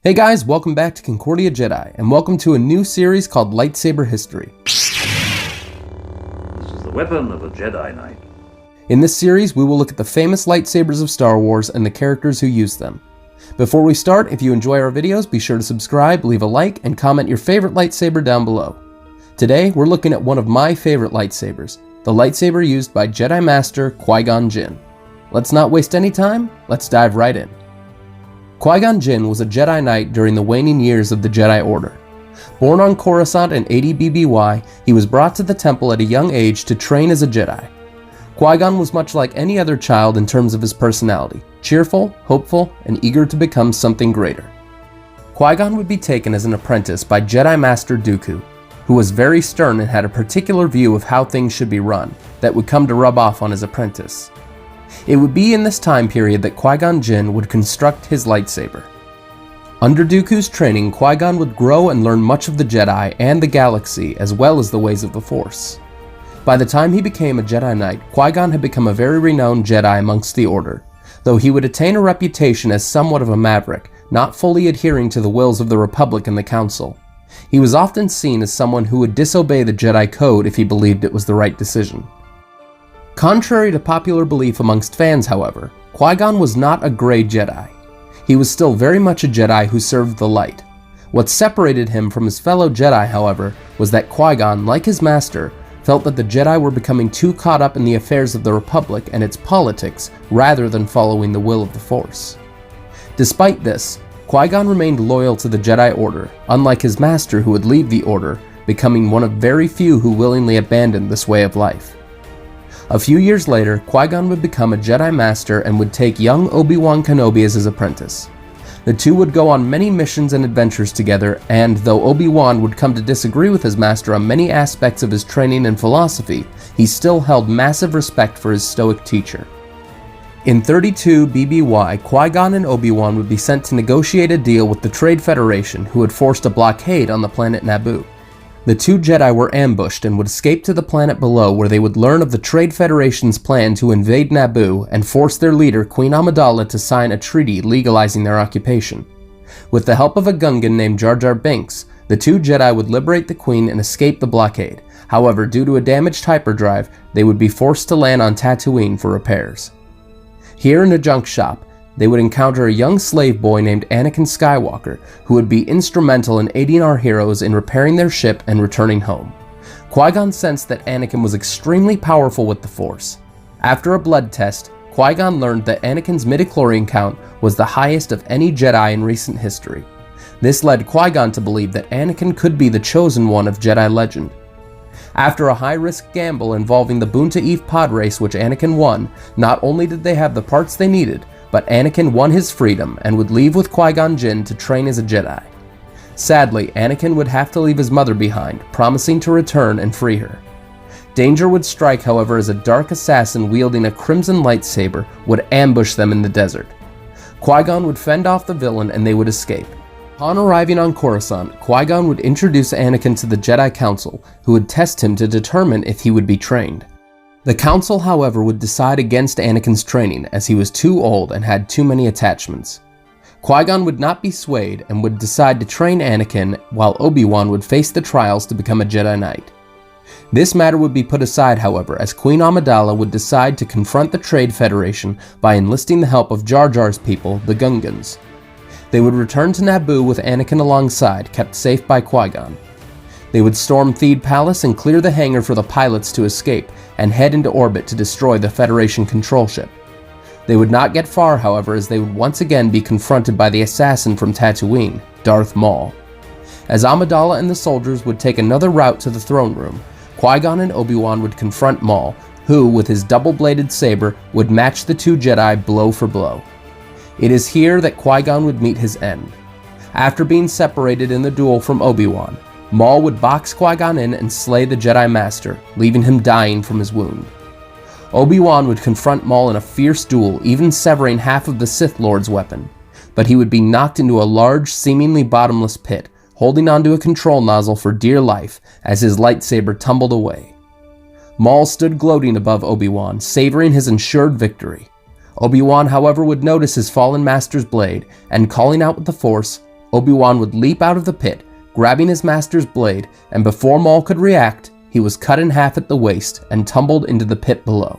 Hey guys, welcome back to Concordia Jedi, and welcome to a new series called Lightsaber History. This is the weapon of a Jedi Knight. In this series, we will look at the famous lightsabers of Star Wars and the characters who use them. Before we start, if you enjoy our videos, be sure to subscribe, leave a like, and comment your favorite lightsaber down below. Today, we're looking at one of my favorite lightsabers, the lightsaber used by Jedi Master Qui-Gon Jinn. Let's not waste any time, let's dive right in. Qui-Gon Jinn was a Jedi Knight during the waning years of the Jedi Order. Born on Coruscant in 80 BBY, he was brought to the temple at a young age to train as a Jedi. Qui-Gon was much like any other child in terms of his personality, cheerful, hopeful, and eager to become something greater. Qui-Gon would be taken as an apprentice by Jedi Master Dooku, who was very stern and had a particular view of how things should be run that would come to rub off on his apprentice. It would be in this time period that Qui-Gon Jinn would construct his lightsaber. Under Dooku's training, Qui-Gon would grow and learn much of the Jedi and the galaxy, as well as the ways of the Force. By the time he became a Jedi Knight, Qui-Gon had become a very renowned Jedi amongst the Order, though he would attain a reputation as somewhat of a maverick, not fully adhering to the wills of the Republic and the Council. He was often seen as someone who would disobey the Jedi Code if he believed it was the right decision. Contrary to popular belief amongst fans, however, Qui-Gon was not a gray Jedi. He was still very much a Jedi who served the light. What separated him from his fellow Jedi, however, was that Qui-Gon, like his master, felt that the Jedi were becoming too caught up in the affairs of the Republic and its politics rather than following the will of the Force. Despite this, Qui-Gon remained loyal to the Jedi Order, unlike his master who would leave the Order, becoming one of very few who willingly abandoned this way of life. A few years later, Qui-Gon would become a Jedi Master and would take young Obi-Wan Kenobi as his apprentice. The two would go on many missions and adventures together, and though Obi-Wan would come to disagree with his master on many aspects of his training and philosophy, he still held massive respect for his stoic teacher. In 32 BBY, Qui-Gon and Obi-Wan would be sent to negotiate a deal with the Trade Federation, who had forced a blockade on the planet Naboo. The two Jedi were ambushed and would escape to the planet below, where they would learn of the Trade Federation's plan to invade Naboo and force their leader Queen Amidala to sign a treaty legalizing their occupation. With the help of a Gungan named Jar Jar Binks, the two Jedi would liberate the Queen and escape the blockade. However, due to a damaged hyperdrive, they would be forced to land on Tatooine for repairs. Here in a junk shop, they would encounter a young slave boy named Anakin Skywalker, who would be instrumental in aiding our heroes in repairing their ship and returning home. Qui-Gon sensed that Anakin was extremely powerful with the Force. After a blood test, Qui-Gon learned that Anakin's midichlorian count was the highest of any Jedi in recent history. This led Qui-Gon to believe that Anakin could be the chosen one of Jedi legend. After a high-risk gamble involving the Boonta Eve pod race which Anakin won, not only did they have the parts they needed, but Anakin won his freedom and would leave with Qui-Gon Jinn to train as a Jedi. Sadly, Anakin would have to leave his mother behind, promising to return and free her. Danger would strike, however, as a dark assassin wielding a crimson lightsaber would ambush them in the desert. Qui-Gon would fend off the villain and they would escape. Upon arriving on Coruscant, Qui-Gon would introduce Anakin to the Jedi Council, who would test him to determine if he would be trained. The Council, however, would decide against Anakin's training as he was too old and had too many attachments. Qui-Gon would not be swayed and would decide to train Anakin, while Obi-Wan would face the trials to become a Jedi Knight. This matter would be put aside, however, as Queen Amidala would decide to confront the Trade Federation by enlisting the help of Jar Jar's people, the Gungans. They would return to Naboo with Anakin alongside, kept safe by Qui-Gon. They would storm Theed Palace and clear the hangar for the pilots to escape, and head into orbit to destroy the Federation control ship. They would not get far, however, as they would once again be confronted by the assassin from Tatooine, Darth Maul. As Amidala and the soldiers would take another route to the throne room, Qui-Gon and Obi-Wan would confront Maul, who, with his double-bladed saber, would match the two Jedi blow for blow. It is here that Qui-Gon would meet his end. After being separated in the duel from Obi-Wan, Maul would box Qui-Gon in and slay the Jedi Master, leaving him dying from his wound. Obi-Wan would confront Maul in a fierce duel, even severing half of the Sith Lord's weapon, but he would be knocked into a large, seemingly bottomless pit, holding onto a control nozzle for dear life as his lightsaber tumbled away. Maul stood gloating above Obi-Wan, savoring his ensured victory. Obi-Wan, however, would notice his fallen master's blade, and calling out with the Force, Obi-Wan would leap out of the pit, grabbing his master's blade, and before Maul could react, he was cut in half at the waist and tumbled into the pit below.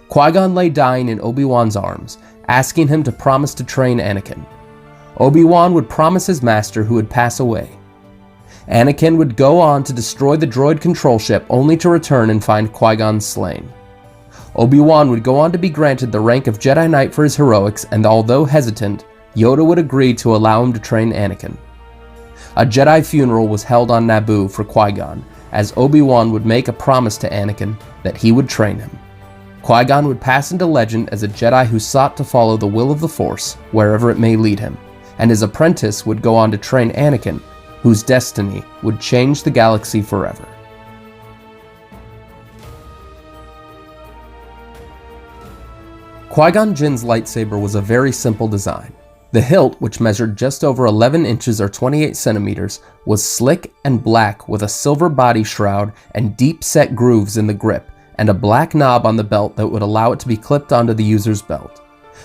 Qui-Gon lay dying in Obi-Wan's arms, asking him to promise to train Anakin. Obi-Wan would promise his master, who would pass away. Anakin would go on to destroy the droid control ship, only to return and find Qui-Gon slain. Obi-Wan would go on to be granted the rank of Jedi Knight for his heroics, and although hesitant, Yoda would agree to allow him to train Anakin. A Jedi funeral was held on Naboo for Qui-Gon, as Obi-Wan would make a promise to Anakin that he would train him. Qui-Gon would pass into legend as a Jedi who sought to follow the will of the Force wherever it may lead him, and his apprentice would go on to train Anakin, whose destiny would change the galaxy forever. Qui-Gon Jinn's lightsaber was a very simple design. The hilt, which measured just over 11 inches or 28 centimeters, was slick and black with a silver body shroud and deep-set grooves in the grip, and a black knob on the belt that would allow it to be clipped onto the user's belt.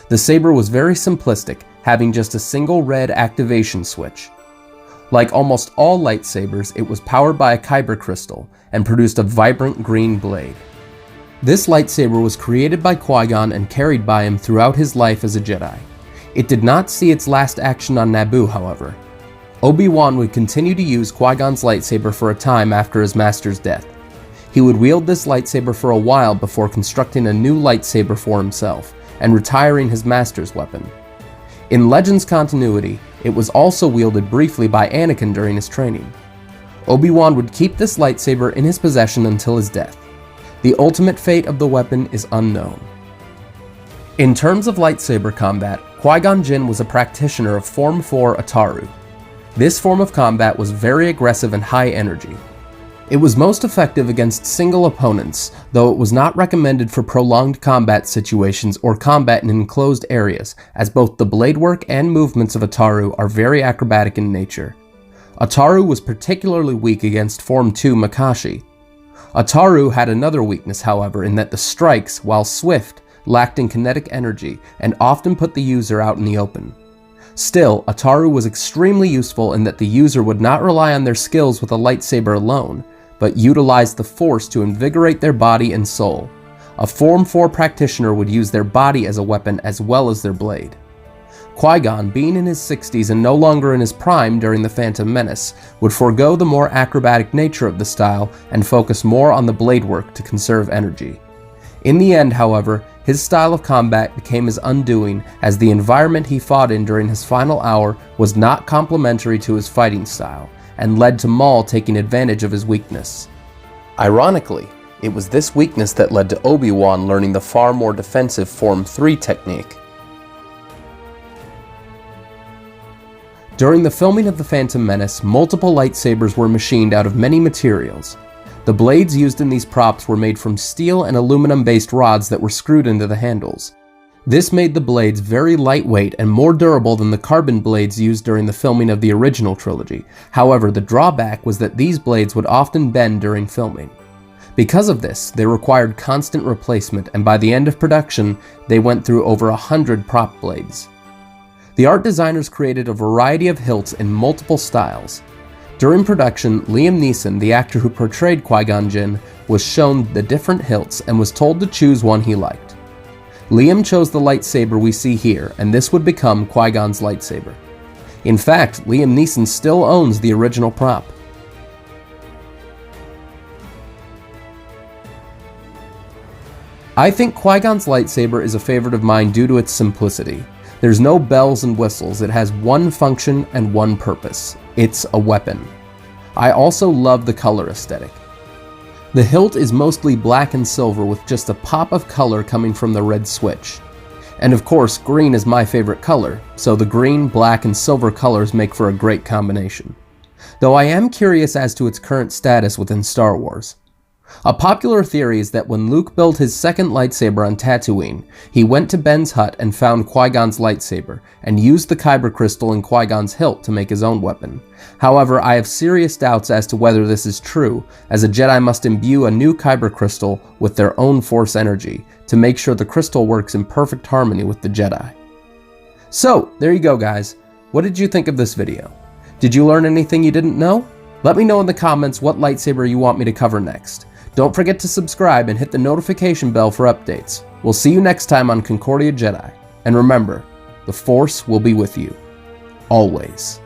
The saber was very simplistic, having just a single red activation switch. Like almost all lightsabers, it was powered by a kyber crystal and produced a vibrant green blade. This lightsaber was created by Qui-Gon and carried by him throughout his life as a Jedi. It did not see its last action on Naboo, however. Obi-Wan would continue to use Qui-Gon's lightsaber for a time after his master's death. He would wield this lightsaber for a while before constructing a new lightsaber for himself and retiring his master's weapon. In Legends continuity, it was also wielded briefly by Anakin during his training. Obi-Wan would keep this lightsaber in his possession until his death. The ultimate fate of the weapon is unknown. In terms of lightsaber combat, Qui-Gon Jinn was a practitioner of Form 4 Ataru. This form of combat was very aggressive and high energy. It was most effective against single opponents, though it was not recommended for prolonged combat situations or combat in enclosed areas, as both the blade work and movements of Ataru are very acrobatic in nature. Ataru was particularly weak against Form 2 Makashi. Ataru had another weakness, however, in that the strikes, while swift, lacked in kinetic energy and often put the user out in the open. Still, Ataru was extremely useful in that the user would not rely on their skills with a lightsaber alone, but utilize the Force to invigorate their body and soul. A Form 4 practitioner would use their body as a weapon as well as their blade. Qui-Gon, being in his 60s and no longer in his prime during The Phantom Menace, would forego the more acrobatic nature of the style and focus more on the blade work to conserve energy. In the end, however, his style of combat became his undoing, as the environment he fought in during his final hour was not complementary to his fighting style, and led to Maul taking advantage of his weakness. Ironically, it was this weakness that led to Obi-Wan learning the far more defensive Form 3 technique. During the filming of The Phantom Menace, multiple lightsabers were machined out of many materials. The blades used in these props were made from steel and aluminum-based rods that were screwed into the handles. This made the blades very lightweight and more durable than the carbon blades used during the filming of the original trilogy. However, the drawback was that these blades would often bend during filming. Because of this, they required constant replacement, and by the end of production, they went through over 100 prop blades. The art designers created a variety of hilts in multiple styles. During production, Liam Neeson, the actor who portrayed Qui-Gon Jinn, was shown the different hilts and was told to choose one he liked. Liam chose the lightsaber we see here, and this would become Qui-Gon's lightsaber. In fact, Liam Neeson still owns the original prop. I think Qui-Gon's lightsaber is a favorite of mine due to its simplicity. There's no bells and whistles, it has one function and one purpose. It's a weapon. I also love the color aesthetic. The hilt is mostly black and silver with just a pop of color coming from the red switch. And of course, green is my favorite color, so the green, black, and silver colors make for a great combination. Though I am curious as to its current status within Star Wars. A popular theory is that when Luke built his second lightsaber on Tatooine, he went to Ben's hut and found Qui-Gon's lightsaber, and used the kyber crystal in Qui-Gon's hilt to make his own weapon. However, I have serious doubts as to whether this is true, as a Jedi must imbue a new kyber crystal with their own Force energy, to make sure the crystal works in perfect harmony with the Jedi. So, there you go guys. What did you think of this video? Did you learn anything you didn't know? Let me know in the comments what lightsaber you want me to cover next. Don't forget to subscribe and hit the notification bell for updates. We'll see you next time on Concordia Jedi. And remember, the Force will be with you. Always.